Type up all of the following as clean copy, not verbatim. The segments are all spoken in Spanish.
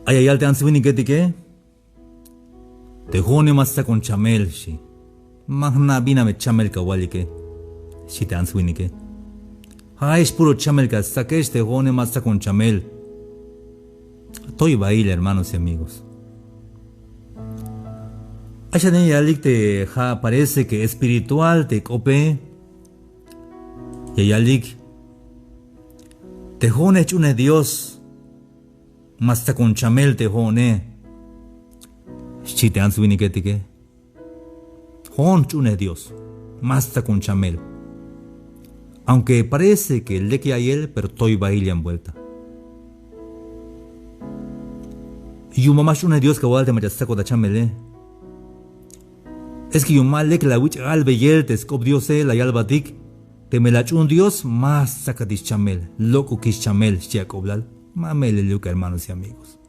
Ayayal te answini que te jone masa con chamel shi. Magna bina me chamel kawali que. Si te answini que. Es puro chamel que saques te jone masa con chamel. Estoy baile, hermanos y amigos. Ayane yalik te parece que espiritual te cope. Yayalik te jone chune Dios. Masta con chamel te jone. Si te answini que. Hon chune Dios. Masta con chamel. Aunque parece que le que hay él, pero estoy baile envuelta. Yo mamá chune Dios que voy a machasta da chamele. Es que yo mal le que la wich albe yel te scop Dios la yalba dik. Te me la chun Dios más saca dis chamel. Loco que chamel ya coblal. Mamele luca hermanos y amigos.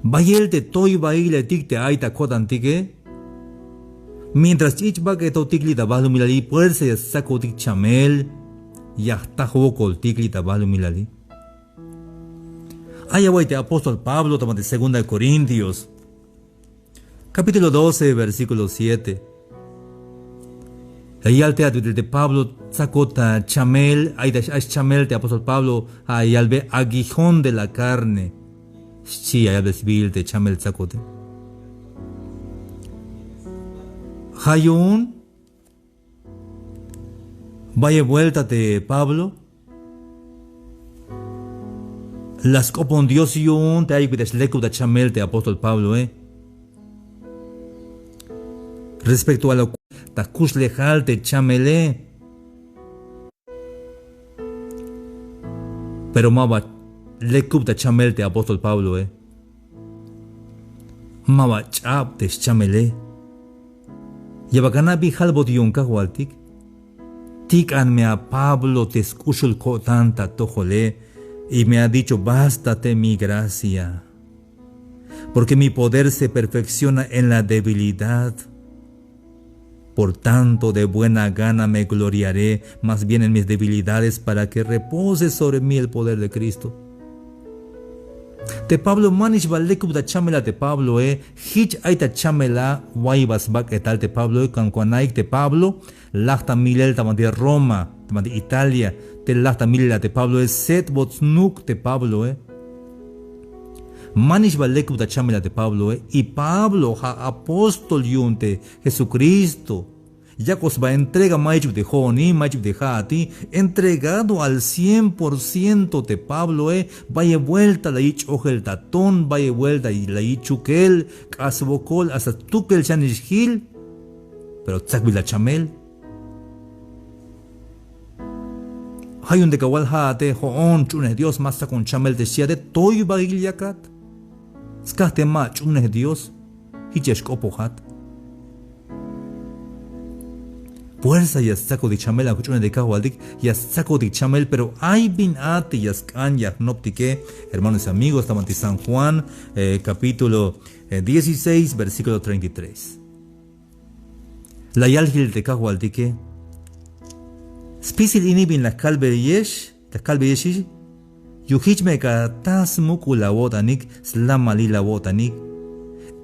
Bayel te toy baile tik te aita kodan tike. Mientras chichba que to tikli tabalu milali puerse ya saco tik chamel. Ya está juego tikli tabalu milali. Allá voy te apóstol Pablo toma de 2 Corintios. Capítulo 12, versículo 7. Ahí al teatro de Pablo sacó ta chamel, ahí de chamel te apóstol Pablo, ahí al ve aguijón de la carne. Sí, ahí al ve civil te chamel sacote. Hayun, vaya vuelta de Pablo. Las copon Dios y un te hay que desleco de chamel te apóstol Pablo, Respecto a lo takush lejal te chamele. Pero maba lekup te chamel te apóstol Pablo, Maba chap te chamele. Yabakana bi halbot yunka waltik. Tik anme a Pablo te escucho tanta tojole y me ha dicho bástate mi gracia. Porque mi poder se perfecciona en la debilidad. Por tanto, de buena gana me gloriaré, más bien en mis debilidades, para que repose sobre mí el poder de Cristo. Te Pablo manish balekub da chamela te Pablo hich aita chamela waibas bak etal te Pablo kankwanaik te Pablo lachta milel tama de Roma tama de Italia te lachta milel te Pablo set botsnuk te Pablo manish balekub da chamela te Pablo y Pablo ha apóstol yunte Jesucristo Yacos va entrega mayuk de Joni, mayuk de Hati, entregado al 100% de Pablo, vaya vuelta la ich ojel tatón, vaya vuelta y la ich chukel, casbocol, hasta tukel chanishil, pero tzakbi la chamel. Hay un de kawal hate, hoon chune Dios, masa con chamel de siade, toy bagil yakat. Skate ma chune Dios, hichesh kopohat. Fuerza ya saco de chamel a cuchune de cahualdic, ya saco de chamel, pero hay bin ate ya scan ya noptique, hermanos y amigos, estamos ante San Juan, capítulo 16, versículo 33. La yalgil de cahualdique, spisil inibin la calve yesh, yuhich me katas muku la botanik, slamali la botanik.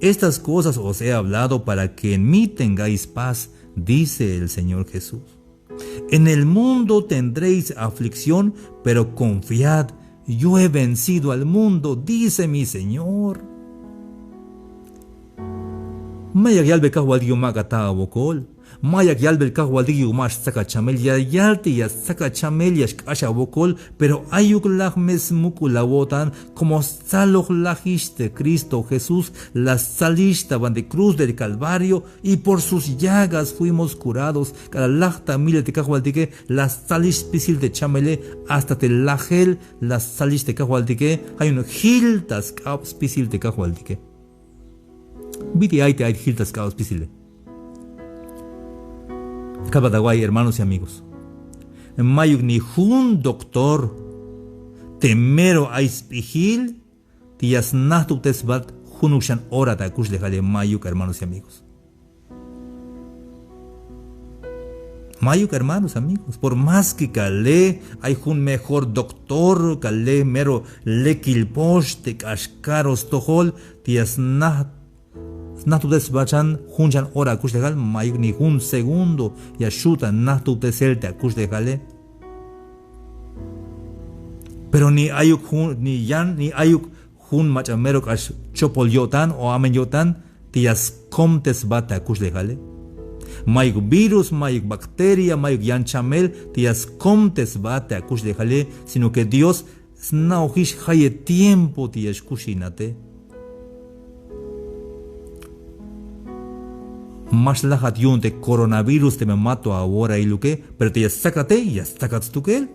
Estas cosas os he hablado para que en mí tengáis paz, dice el Señor Jesús. En el mundo tendréis aflicción, pero confiad, yo he vencido al mundo, dice mi Señor. Mayak yalbe kahwaldi magata bokol, mayak yalbe kahwaldi yumash saka chamel ya yalti ya saka chamel ya shkasha bokol, pero ayuk lahmes muku la botan como saloch lahish de Cristo Jesús, la salista van de cruz del Calvario y por sus llagas fuimos curados. Cada lachta mile de kahwaldi la salish pisil de chamele hasta te lagel la salish de kahwaldi hay un hiltas kaps pisil de kahwaldi. Viti aite ait hiltas kaos pisile. Kabadawai, hermanos y amigos. Mayuk ni jun doctor temero aispihil tias nahtu tesbat junushan ora ta kush dejale mayuk, hermanos y amigos. Mayuk, hermanos, amigos, por más que calé, hay un mejor doctor, calé mero lekilposh, te cascaros tojol, tias natu desbachan, hunchan ora kush legal, mayuk ni un segundo, y ashuta natu teselte a kush legale. Pero ni ayuk ni yan, ni ayuk hun machamero kash chopol yotan o amen yotan, tias comtes bata kush legale. Mayuk virus, mayuk bacteria, mayuk yanchamel, tias comtes bate a kush dejale, sino que Dios snaohish haye tiempo tias kushinate. Más lajat yunte coronavirus te me mato ahora y luque, pero tias sacate y sacats tukel.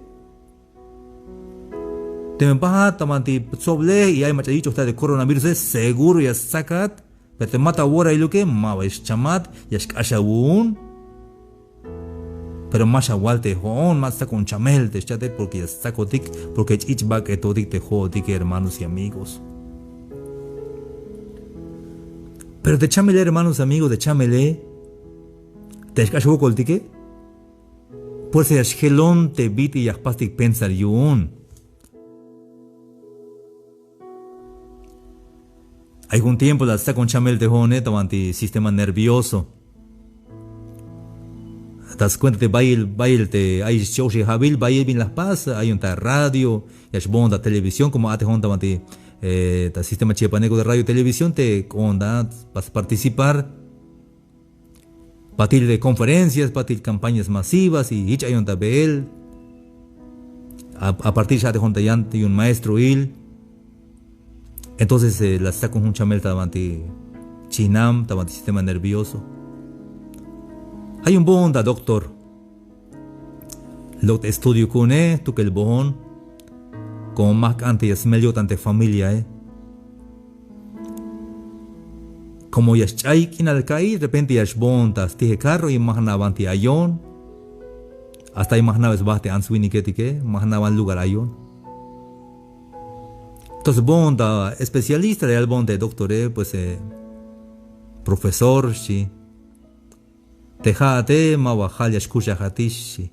Te me baja tamanti soble y hay machadicho de coronavirus es seguro ya sacat. Pero te mata ahora y lo que mawa es chamat y es ashawun. Pero más agualte hon más saco un chamel te chate porque es saco tic porque es ich back etodik te jodik hermanos y amigos. Pero te chamele hermanos amigos de chamele te escacho coltique. Pues se gelón te viti y aspastic pensar yun. Hay un tiempo la está con chamel de jone, tamanti sistema nervioso. Te das cuenta de bail te hay shows y habil bail bin las paz, hay un radio, y es bonda televisión como ate hon tamanti ta sistema chiapaneco de radio y televisión te onda vas a participar. Patil de conferencias, patil campañas masivas y hay un tabel. A partir de ate hon y un maestro il. Entonces la saco un chamel tabanti chinam, tabanti sistema nervioso. Hay un bonda doctor. Lo estudio con tu que el bohón. Como más antes medio tante familia Como ya chay kinal kai, de repente ya bondas tije carro y imagina banti ayon. Hasta imagina es bate answini que imagina van lugar ayon. Entonces, bonda especialista real bonda doctor, pues profesor, sí. Tejate, mawajal, escucha hatish.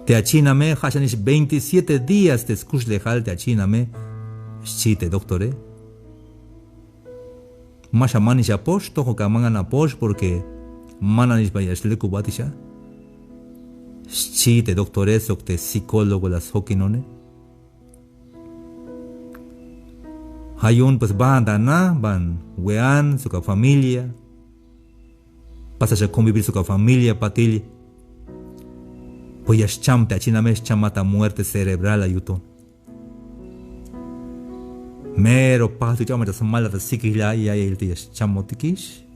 Te achíname, hashanish 27 días te escuch lejal, te achíname. Sí, te doctor, Masha manish aposh, tojo kamangan aposh, porque mananish vayas le cubatisha. Sí, te doctor, te psicólogo las hokinone. Hayun pues van wean su familia. Pasa a convivir su familia patil. Pues ya chamte a chinames chamata muerte cerebral ayuton. Mero paso chamata samala de sikila y ahí el día chamotikish.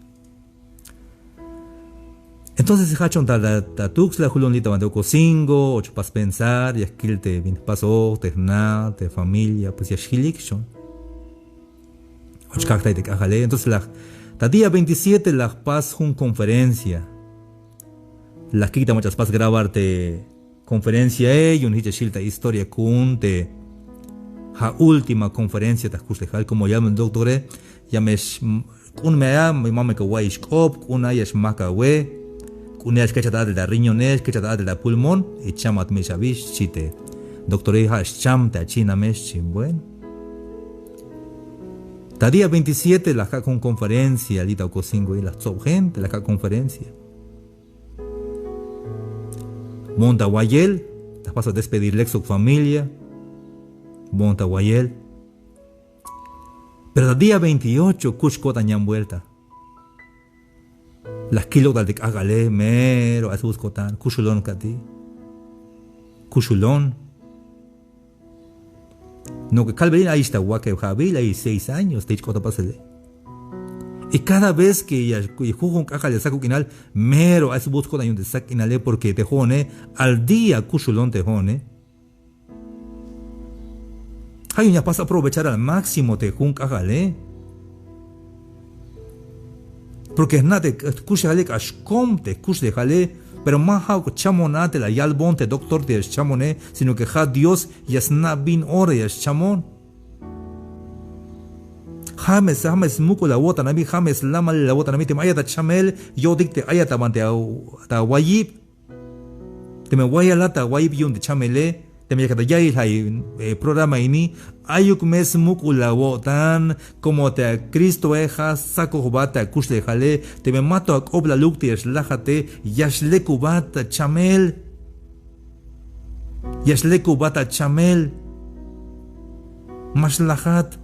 Entonces hachon ta tux la julonita mando cocingo, ocho pas pensar, y esquilte bin paso, te familia, pues ya shilikshon. Entonces la día 27 la paz un conferencia. La quita muchas paz grabarte conferencia y un hichashilta historia kun te la última conferencia te escuchar como llama el doctor llames kun mea mi mamá que guay scop kun ayas macawe kun ayas que chata de la riñones que chata de la pulmón y chamat me chavish chite doctor ha cham te china mes chimben. Ta día 27 la con conferencia, lita o cocingo y la gente la conferencia. Monta Guayel, te paso a despedir Lexo familia. Monta Guayel. Pero el día 28 Cusco tañan vuelta. Las kilos de Agale, mero, a sus cotan, Cuchulón cati. Cuchulón. No que Calverín ahí está guaque Jabil, ahí 6 años, te dicho pasele. Y cada vez que ya juego un caja de saco quinal, mero a ese busco de un saco quinale porque te jone, al día Cuchulón te jone. Hay una pasa aprovechar al máximo te jun caja le. Porque es nada, cuchale cashcom te cuchale jale. Pero más chamonate la yalbon te doctor te chamone, sino que ja Dios yasna bin ore yas chamon. James muko la wota nami James lama la wota nami tem ayata chamel yo dikte ayata mante ta wayib tem wayalata wayib yun de chamele tem yakata yai hai programa ini ayuk mes muko la wotan como te Cristo eja saco bata kusle jale tem mato ak obla lukti es lajate yasle kubata chamel yasle kubata chamel maslahat.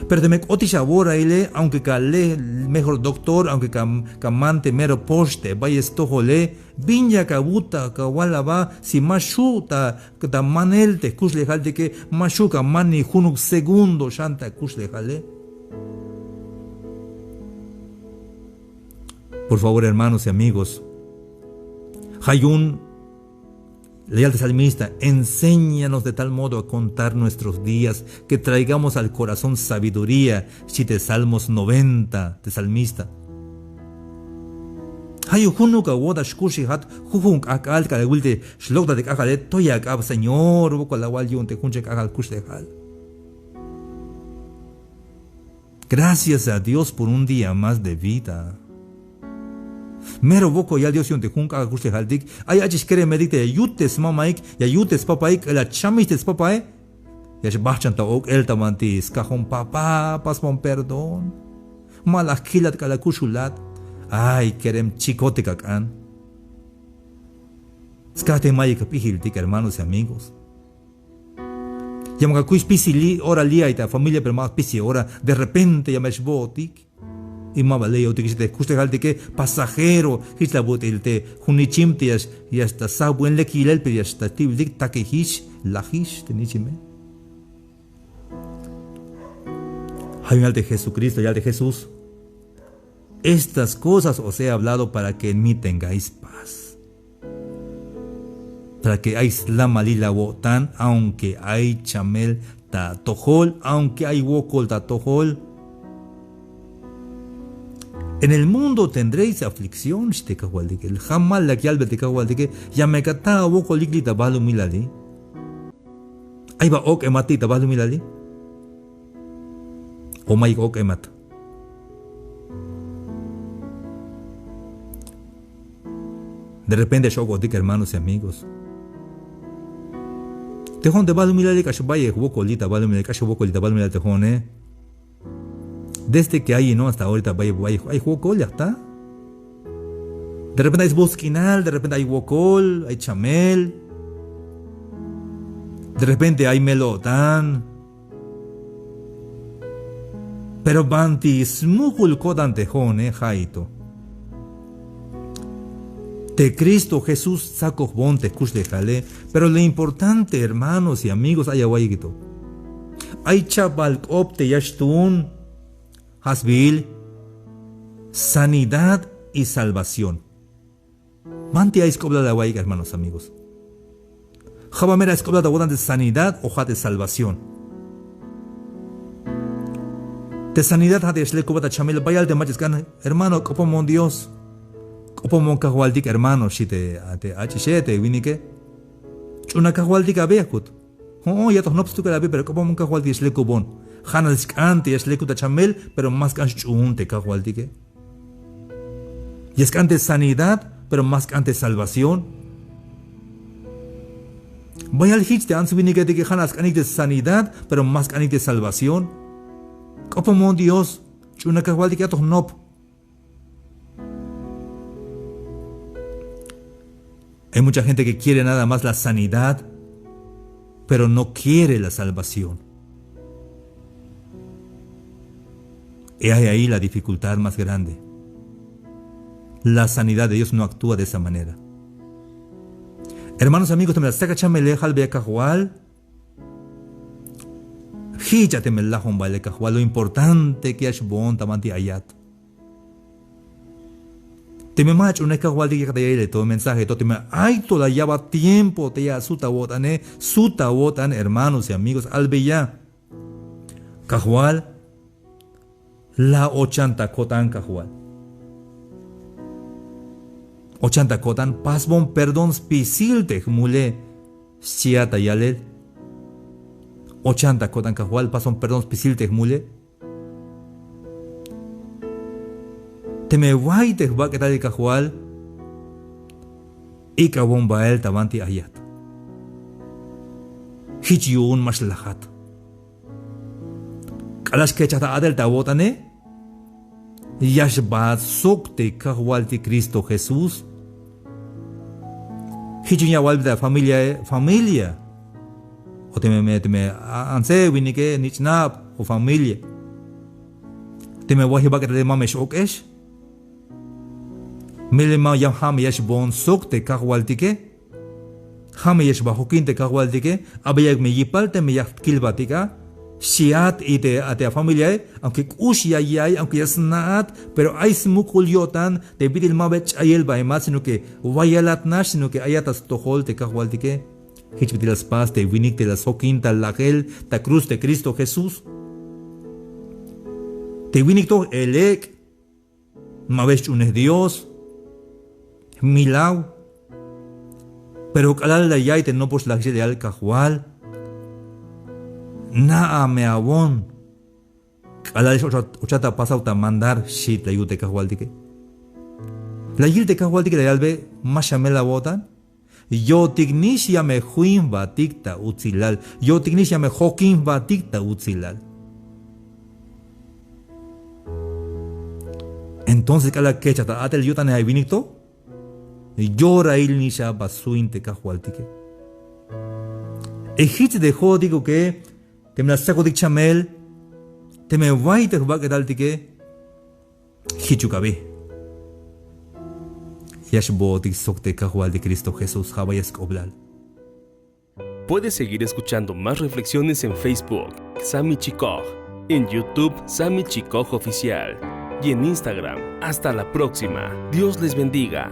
Pero te me otis ahora ile, aunque cale mejor doctor, aunque camante mero poste, vaya estojole, vinya kabuta kawala va, si mashu ta manel te kusle jale que mashu ka mani junuk segundo shanta kusle jale. Por favor, hermanos y amigos, Hayun leal salmista, enséñanos de tal modo a contar nuestros días que traigamos al corazón sabiduría. Si te Salmos 90 de salmista. Hayu hunuka woda shkushi hat hujunk akal ka wilte shlokda de akale toyak ab señor boko la wal yunte kunchek akal kushtekal. Gracias a Dios por un día más de vida. Mero boko ya Dios yonte junka kuste haldik ay achis kere medite yutes mamaik ya yutes papaik la chamistes papae ya shbachanta ok el tamanti skahon papa pasmon perdón malakilat kala kushulat ay kerem chicote kakan skate maik pihiltik hermanos y amigos yamaga kuis pisili ora liaita familia pero más pisi ora de repente ya meshbotik y mabaleo te que kuste halte que pasajero his la botelte hunichimtias y hasta sabuen le kilel pero hasta tiblik takehish lahish tenichime hay al de Jesucristo y al de Jesús. Estas cosas os he hablado para que en mí tengáis paz, para que hay la malila wotan aunque hay chamel ta tojol aunque hay wokol ta tojol. En el mundo tendréis aflicción, el jamal la que albe te cagualdike, ya me cata woko ligli tabalu milali. Ahí va ok emati tabalu milali. O mai ok emat. De repente yo digo hermanos y amigos. Te hon tabalu milali kashubaye woko li tabalu milali kashuwoko li tabalu milali te hon Desde que hay, ¿no? Hasta ahorita hay huocol, ya está. De repente hay bosquinal, de repente hay huocol, hay chamel. De repente hay melotán. Pero banti smukul kodan tejone, jaito. De Cristo Jesús saco bonte kush jale. Pero lo importante, hermanos y amigos, hay aguayito. Hay chabal opte yashtun. Hasbil, sanidad y salvación. Manti a escobla de aguay, hermanos amigos. Jabamera escobla de sanidad o de salvación. De sanidad de eslecobata chamel bayal de machiscan, hermano, copomon Dios. Copomon cahualdic, hermano, si te achishete, vinike. Chuna cahualdic abeakut. Oh, ya toh no pstuka la pero copomon cahualdic eslecobon. Hanals cante es lekuta chamel, pero más que chunte cahualdike. Y es cante sanidad, pero más cante salvación. Vaya al hitch de ansubinike de que hanas canik de sanidad, pero más canik de salvación. Copomon Dios, chuna cahualdike atos nop. Hay mucha gente que quiere nada más la sanidad, pero no quiere la salvación. Y hay ahí la dificultad más grande. La sanidad de Dios no actúa de esa manera. Hermanos amigos, me la saca chameleja al becajual. Híchate me la jomba el cajual. Lo importante que es bon tamanti ayat. Te me macho una cajual de que te todo mensaje. Todo te me ay toda lleva tiempo te ya suta botan hermanos y amigos al beya. Cajual. La 80 kotan cajual. 80 kotan pasbon perdón spisil te mule siata yalel. 80 kotan kahual pason perdón pisilteh mule. Teme waiteh baketali kahual. Ika bombael tabanti ayat. Hichiun maslahat. Kalash kechata adel tabotane. Yashbat sokte kahualti Cristo Jesús. Hichunya walda familia. O teme anse winike nichnap o familia. Teme wahiba que te mamesh okesh. Melema yam ham yesh bon sokte kahwaltike. Ham yesh bahokinte kahwaltike. Abayag me yipal te me yak kilbatika. Shiat ite ate a familia, aunque kushia yai, aunque yasnaat, pero hay smukul yotan, te bitil mabech ayel baimat, sino que wayalat nash, sino que ayatas tohol te kahwaltike. Hichbiti las paz, te winik te las hokinta lagel, ta cruz de Cristo Jesús. Te winik to elek, mabech unes Dios, milau. Pero kalal la yai te no pos la de al kahwal. Naa me abon. Kalal ochata pasa uta mandar shit la yute kahwaltike. La yilte kahwaltike la yalbe mashamela botan. Yo tignisha me huin batikta utzilal. Yo tignisha me hokin batikta utzilal. Entonces kala kechata atel yutan hay vinito. Llora il nisha basuinte kahwaltike. Ejit dejó digo que te me la saco de chamel. Te me voy te va que tal tique. Hichukabe. De Cristo Jesús. Puedes seguir escuchando más reflexiones en Facebook, Sami Chikoj, en YouTube, Sami Chikoj Oficial, y en Instagram. Hasta la próxima. Dios les bendiga.